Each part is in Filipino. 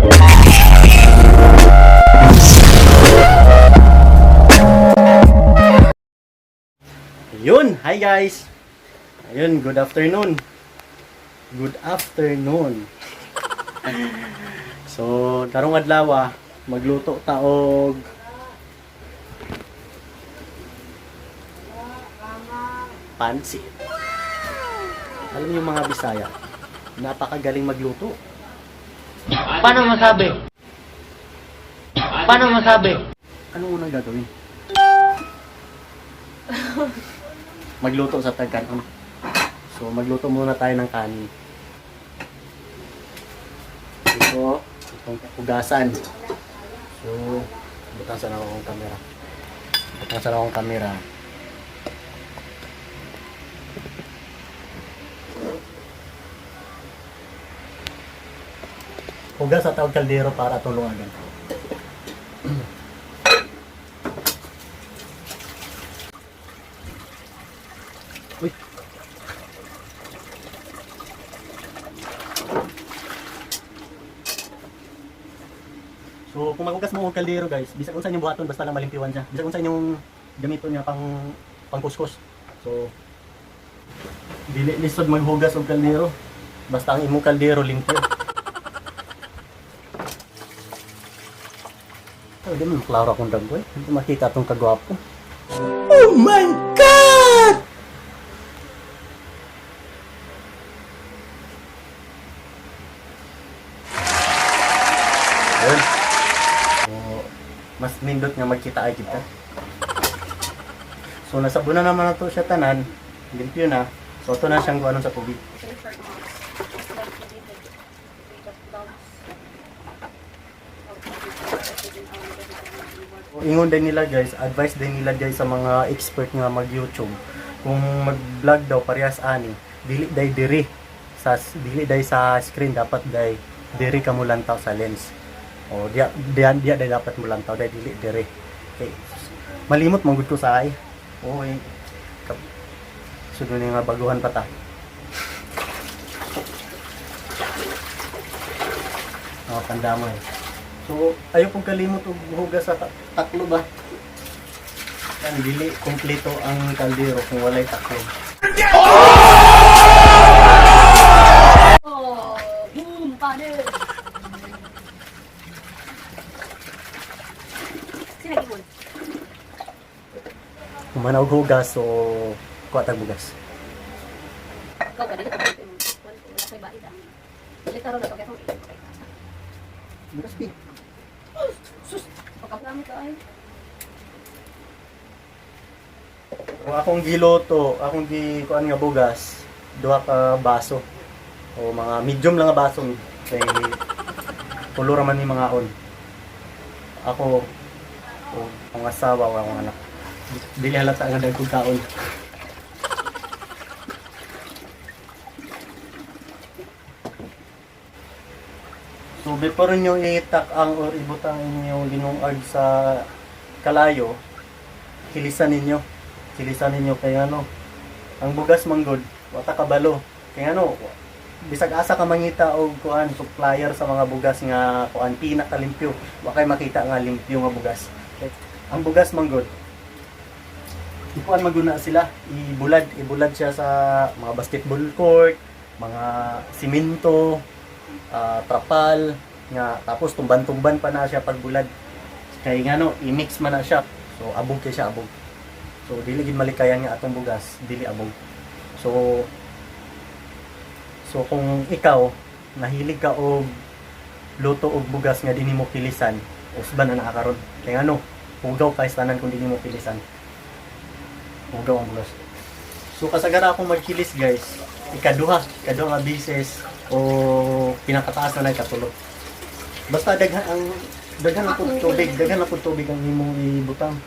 Yun, hi guys. Ayun, good afternoon. Good afternoon. So, karong adlaw magluto ta og pansit. Alam niyo mga Bisaya, napakagaling magluto. Paano masabi? Paano masabi? Ano unang gagawin? Magluto sa tagkanon. So, magluto muna tayo ng kanin. Ito, itong hugasan. So, butang sa akong camera. Butang sa akong camera. Hugas sa tawag kaldero para tulungan. Uy. So, kung maghugas mo og kaldero guys, bisag unsa inyong buhaton basta lang malimpiwan siya. Bisag unsa inyong gamiton niya pang kuskus. So, dili lisod maghugas og kaldero. Basta ang imong kaldero limpyo. Oh, di man klaro akong dagway. Hindi makita tong kagwapo. Oh my God! Ayun. So, mas nindot nga magkita ay kita. So, nasabunan naman na to siya tanan. Limpyo na. So, ito na siyang guwanon sa tubig. Ingon din nila guys, advice din nila guys sa mga expert nga mag-YouTube. Kung mag-vlog daw parehas ani, dili day sa screen, dapat day diri ka mo lantaw sa lens. O dia day dapat mo lantaw day dili diri. Okay. Malimot man gud ko sa ay. Oy. Sugod nga baguhan pa ta. Tanda mo eh. So, ayaw pong kalimot og hugas sa taklo ba? Yan, dili kompleto ang kaldero kung walay taklo. Oh, boom, pader. Sino lagi mo? Kung manaw hugas, so kuha tag bugas. Ikaw ka dito pa dito. Wala kay baida. Dili taro na pagkatong. Bugas pi. Sus, pagkaplami ka ay. Kung akong giloto, akong kuan nga bugas, duha ka baso. O mga medium lang nga baso kay tulo ra man ni mga on. Ako o ang asawa o ang anak. Dili halata nga dagkog kaon. So before nyo itak ang or ibutang inyong ginungag sa kalayo, kilisan ninyo. Kilisan ninyo kay ano, ang bugas manggod, wata kabalo. Kay ano, bisag asa ka mangita og kuan supplier sa mga bugas nga kuan pinakalimpyo. Wa kay makita nga limpyo nga bugas. Okay. Ang bugas manggod, ikuan maguna sila, ibulad siya sa mga basketball court, mga simento, trapal nga, tapos tumban-tumban pa na siya pagbulad kay nga no, i-mix man na siya, so abog kay siya, abog. So dili gid malikayan nga atong bugas, dili abog. So kung ikaw nahilig ka og luto og bugas nga dinhi mo pilisan, usban na nakakaron kay ano, hugaw kay tanan kung dinhi mo pilisan, hugaw ang bugas. So kasagara akong magkilis guys, ikaduha nga bises o pinakataas na ikatulo. Basta daghan ang tubig ang imong ibutang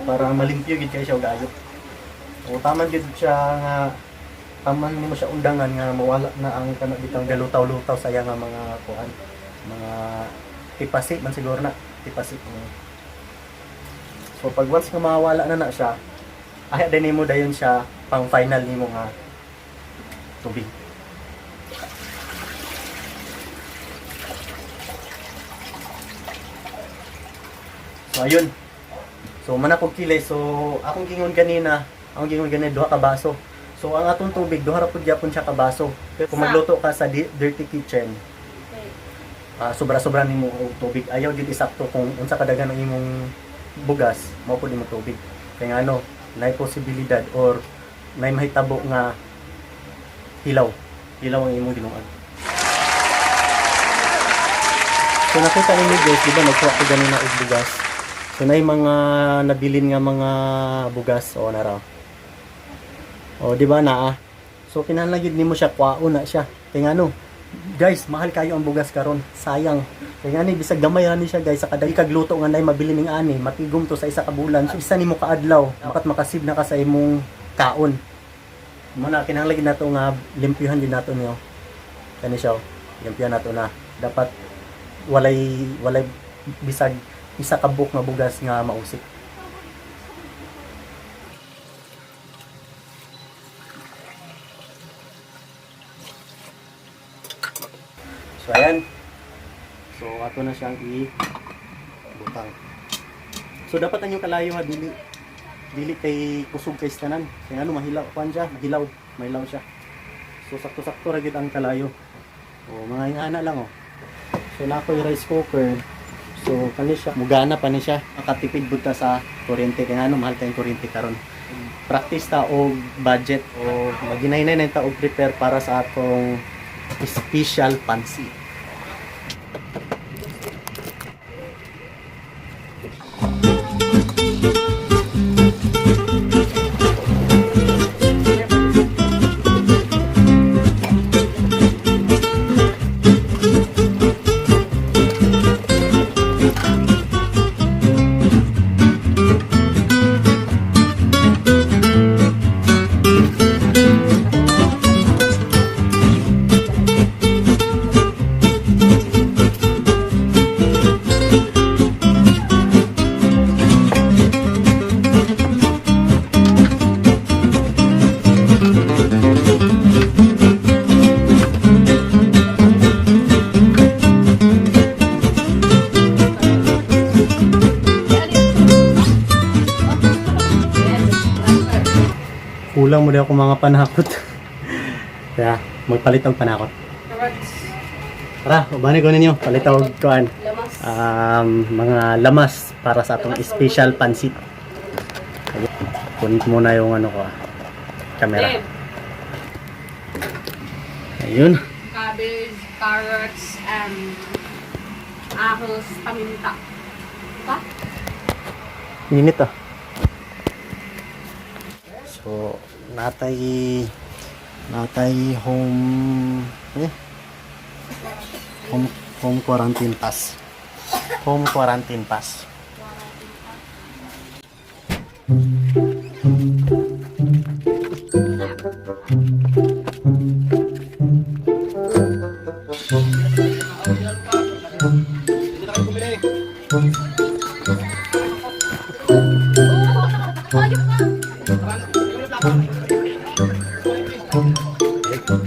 para malimpyo gid kay siya og ayo. O taman gid siya nga taman nimo siya undangan nga mawala na ang kana bitang galutaw-lutaw sa iya nga mga kuan, mga tipasi man siguro na, tipasi. So pag once nga mawala na siya, ay din nimo dayon siya pang final nimo nga tubig. So ayun. So man ako kilay. So akong gingon ganina, duha ka baso. So ang atong tubig duha ra pud gyapon siya ka baso. Pero kung magluto ka sa dirty kitchen, sobra-sobra nimo og tubig. Ayaw gid isakto kung unsa kadagan ang imong bugas, mao pud imong tubig. Kaya nga nay posibilidad or nay mahitabo nga hilaw ang imong ginuan. So nakita ninyo guys, di ba nagkuha ko ganina og bugas. So nay mga nabilin nga mga bugas o nara. O di ba naa? So kinahanglan gid nimo siya kwaon na siya. Kaya nga guys, mahal kayo ang bugas karon. Sayang. Kaya nga bisag gamay ra ni siya guys sa kada ikagluto nga nay mabili ning ani, matigom to sa isa ka bulan. So isa nimo kaadlaw, makat makasib na ka sa imong kaon. Muna kinahanglan gid nato nga limpyuhan din nato niyo. Kani siya, limpyuhan nato na. Dapat walay bisag isa ka buok nga bugas nga mausik. So ayan. So ato na siyang i-butang. So dapat ang yung kalayo ha, dili kay kusog kay tanan. Kaya mahilaw pan siya, mahilaw siya. So sakto-sakto ra gid ang kalayo. O mga ingana lang So na ko yung rice cooker. So kani siya, mugana pa ni siya. Makatipid bud ta sa kuryente kaya mahal kay kuryente karon. Practice ta og budget o maginay-nay na ta og prepare para sa atong special pansit. Kulang mo din ako mga panakot. Kaya magpalit og panakot. Tara, ubani ko ninyo, palit og kuan. Mga lamas para sa atong special pansit. Kunin ko muna yung camera. Ayun. Cabbage, carrots, and ahos, paminta. Pa? Init So, natay home quarantine pass. Home quarantine pass.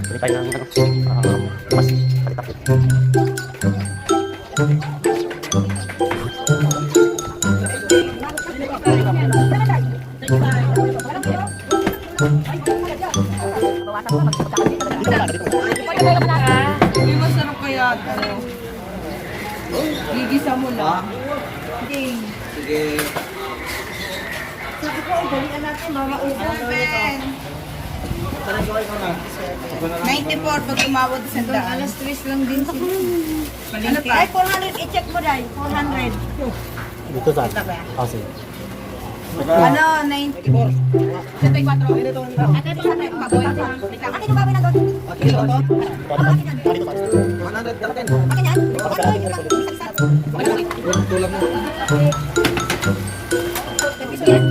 Ini tayo ng mas palitak. Yung masarap kaya gigisa mo na. Sige. Sabi ko, balikan natin, mama upan. 94 pag tumawad sa daan. Alas 3 lang din sila. Ay, 400, i-check mo dahil. 400. Dito sa sige. Ano, 94. 74. Ate, ito sa tayo, baboy. Ate, ito baboy na doon. Ate, ito. Tulak mo. 74 yan?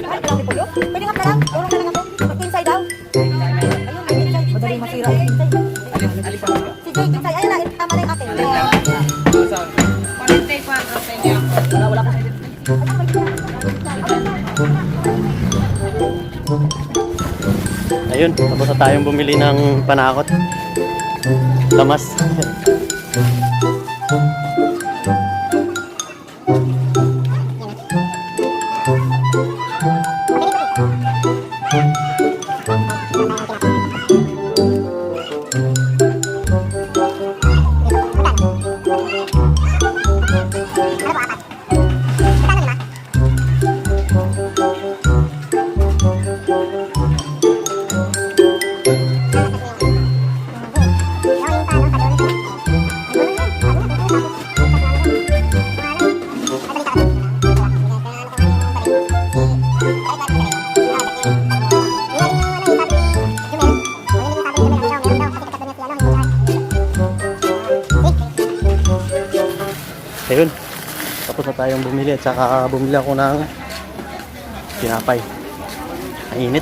Ay, kalaki po yun. Pwede nga pala. Urong na lang ako. Mag-kinsay daw. Ayun, may kinsay. Madaling masira ang kinsay. Si Jay, kinsay. Ayun na, tama na yung akin. 44 sa inyo. Wala po. Ayun, tapos na tayong bumili ng panakot. Lamas. Ayun, tapos na tayong bumili at saka bumili ako ng tinapay. Ang init.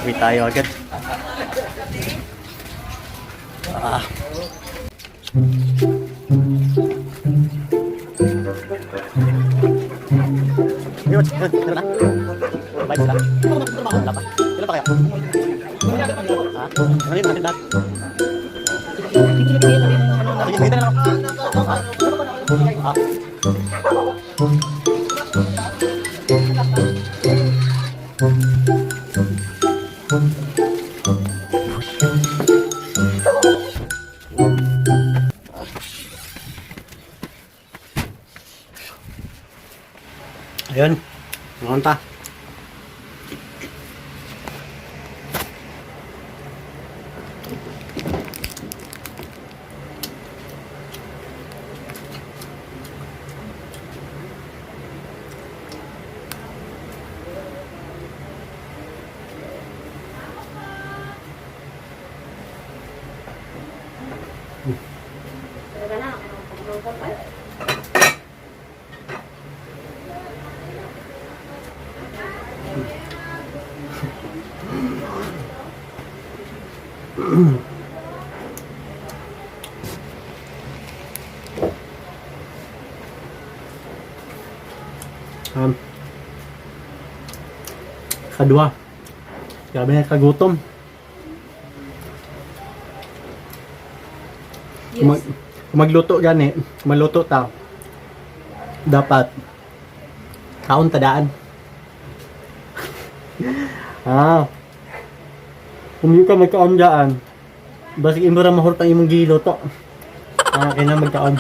Uwi tayo agad. Ah. Yun, tara na. Bye sila. Wala pa. Ilan pa kaya? Ha? Ano yun? Natin lahat. Sige, sige na lang ako. Ha? Ha? Ayun, nakunta. Kadua. Grabe na kagutom. Kung magluto gani, maluto ta. Dapat kaon tadaan. Kung yung ka magkaon dyan, basig imo ra mahurtang imong giluto. Kaya na magkaon.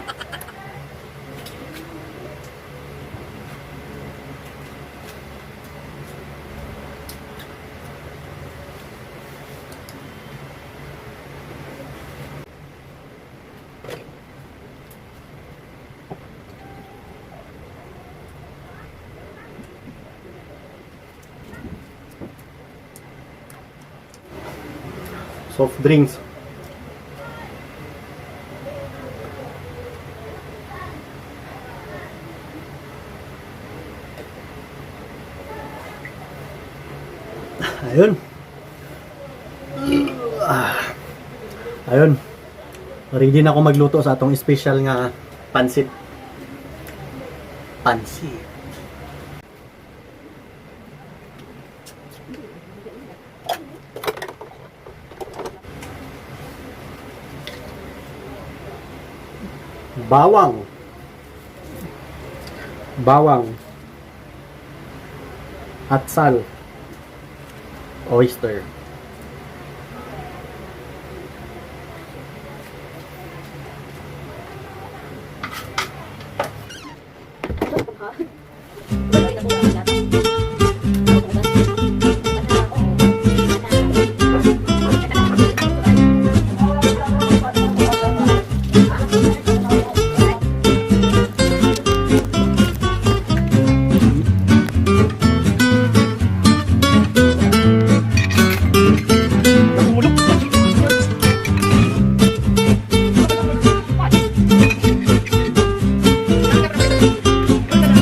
Soft drinks. Ayun. Ayun. Ready na ako magluto sa atong special nga pansit. Pansit. Bawang. Bawang. At sal. Oyster.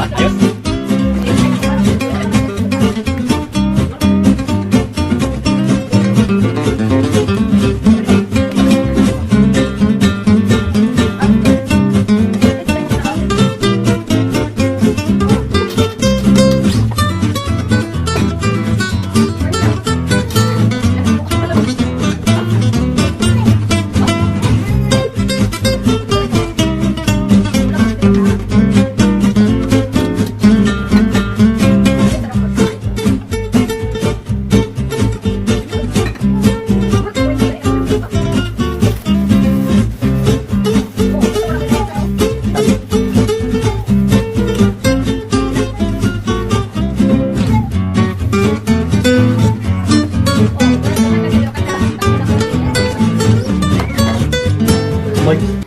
Ayos.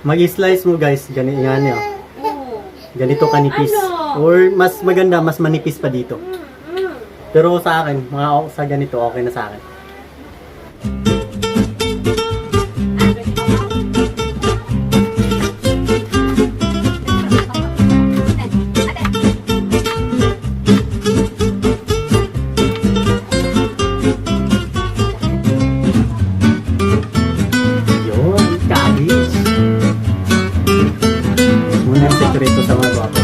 Mag-slice mo guys, ganito yan yun. Oo. Ganito kanipis. Ano? Or mas maganda, mas manipis pa dito. Pero sa akin, sa ganito, okay na sa akin. Yun, cabbage. Muna ang sekreto sa mga guwapo.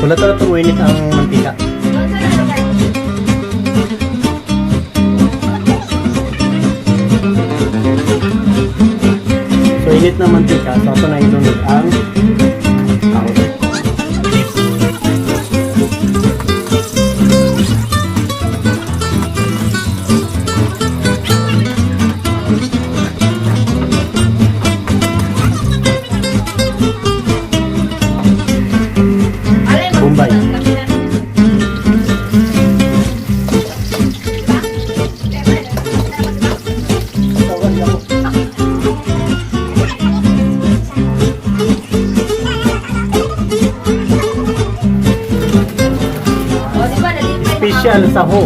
Wala talaga tumuinit ang mantika. So init na mantika, so ito na ilunod ang tawag. Bombay. Special sa ho.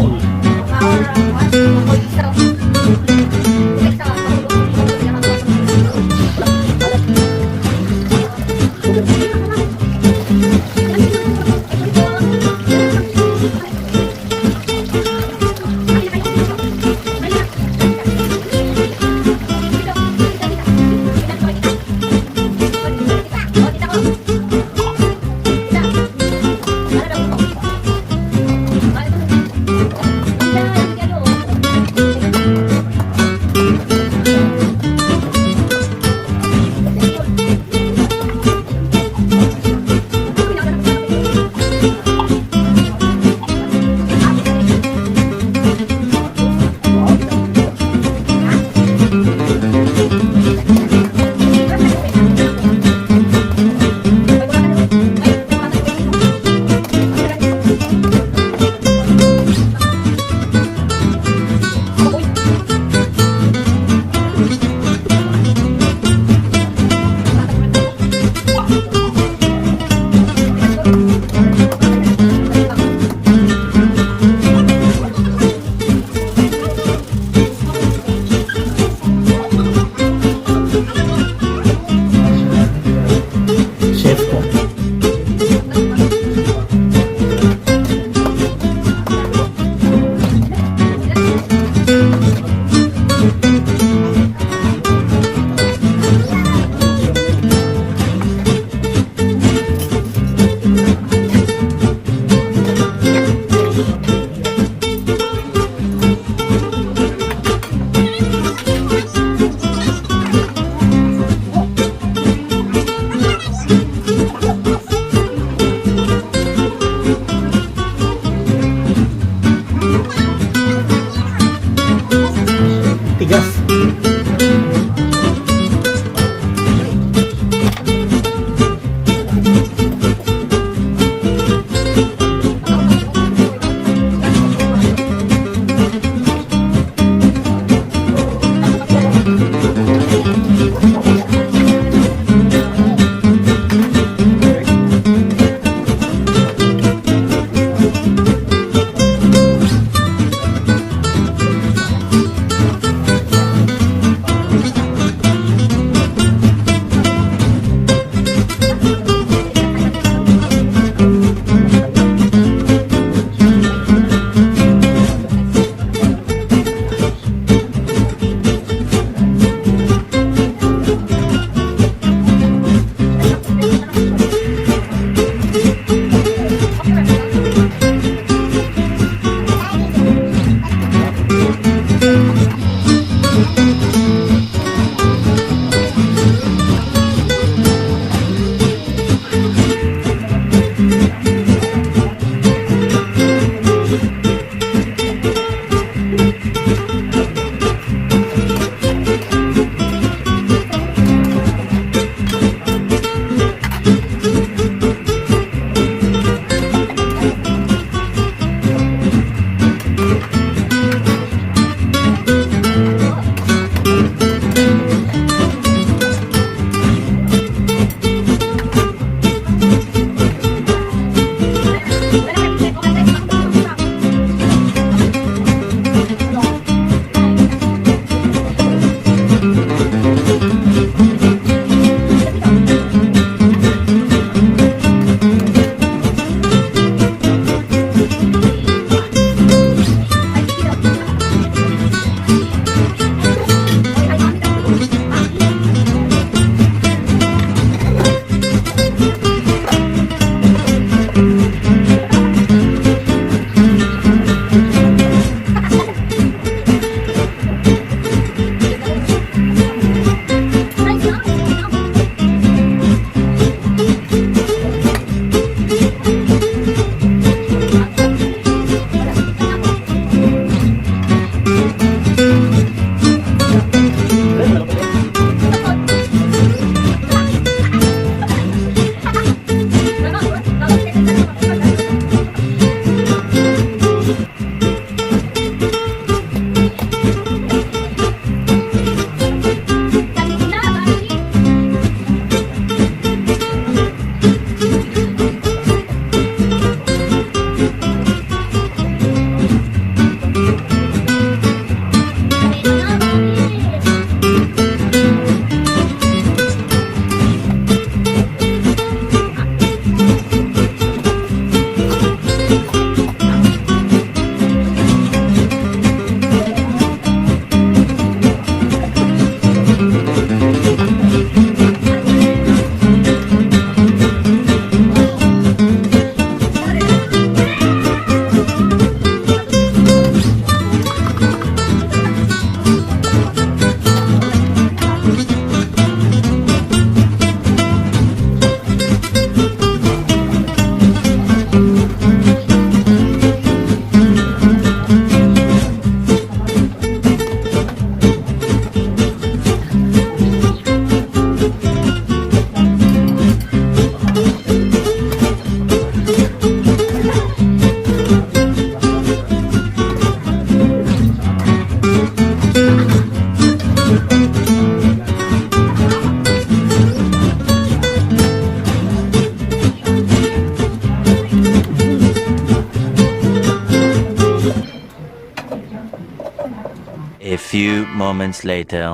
few moments later.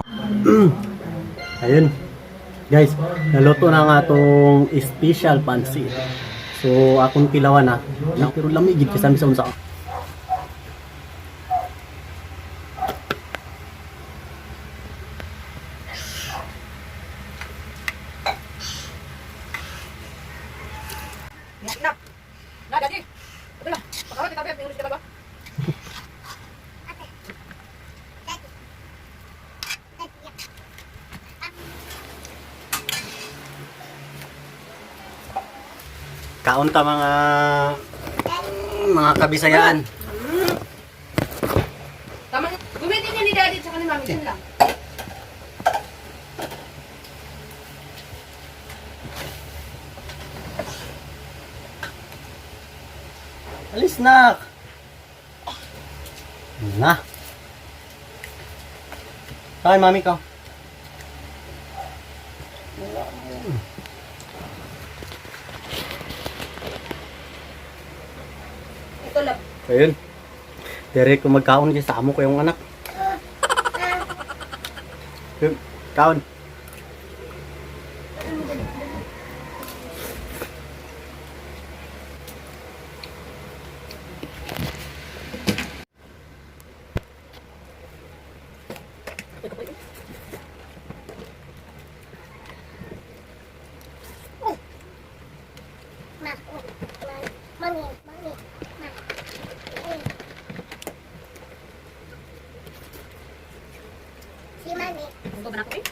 Ayun. Guys, naluto na nga tong special pansit. So, akong kilawan na. Pero lamigid kasi sa unsa. Nak. Nak gaji. Betul lah. Pakawat kita biar ngurus kita ba. Kaunta mga kabisayaan. Tama. Gumitin niya ni Daddy sa kanila mami lang. Alis na. Na. Ay, mami ko. Ito lang. Ayun. Dire ko magkaon kasi sa amo ko yung anak. Ayun, kaon. Ito ba na ko eh?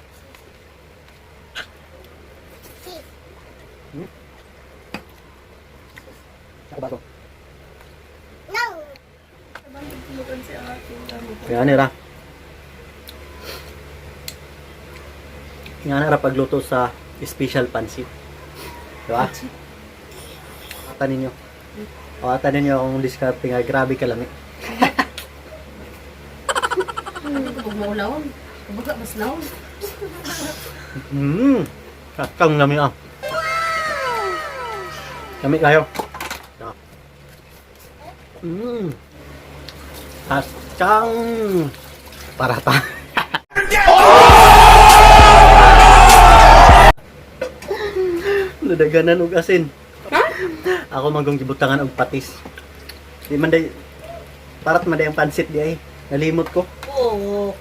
Ako ba to? Kaya nira. Nga nara pagluto sa special pansit. Diba? Ata ninyo. O ata ninyo kung diskarte nga. Grabe ka lang eh. Huwag maulawon. Kumbaga mas lawon. Kakang lami ah. Lami kayo. Kakang parata. Nadaganan og asin. Ako manggong gibutangan og patis. Di man day parat man day ang pansit di ay. Nalimot ko. Oo.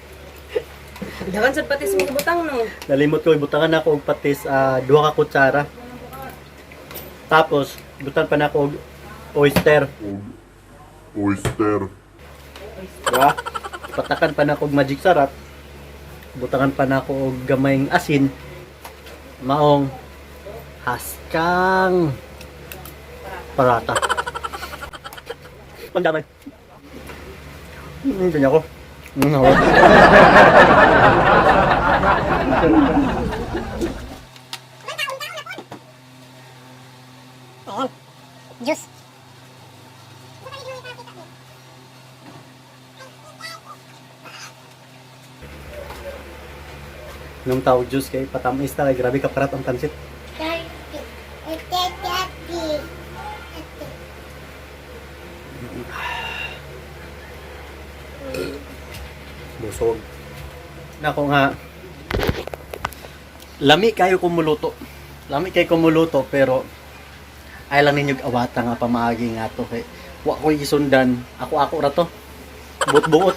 Dagan sa pati sa mga butang no. Nalimot ko ibutangan ako og patis 2 ka kutsara. Tapos butan pa nako og oyster. Diba? Patakan pa nako og magic sarap. Butangan pa nako og gamayng asin. Maong haskang parata. Pandamay. Ganyan ako. Juice. Nung tawag juice kay patamis na kay grabe ka parat ang pansit. Busog. Nako nga. Lami kayo kumuluto. Lami kayo kumuluto pero ay lang ninyo awata nga pamaagi nga to kay wa ko isundan. Ako ra to. Buot-buot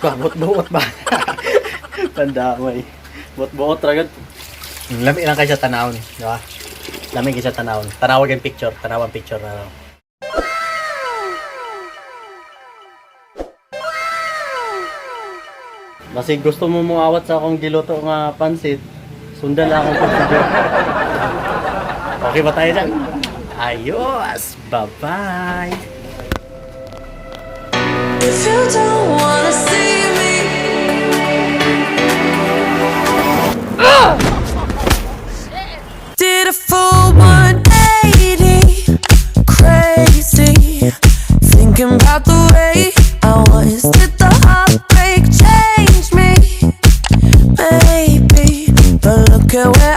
ba? Pandamay. Buot-buot ra gud. Lami lang kay sa tanawon, di ba? Lami kay sa tanawon. Tanawag ang picture, tanawang picture na lang. Basig gusto mo muawat sa akong giluto nga pansit, sundan lang akong procedure. Okay ba tayo dyan? Ayos! Bye-bye! If you don't wanna see me, did a full 180, crazy, thinking about the way I was. Did the heartbreak change me? Maybe, but look at where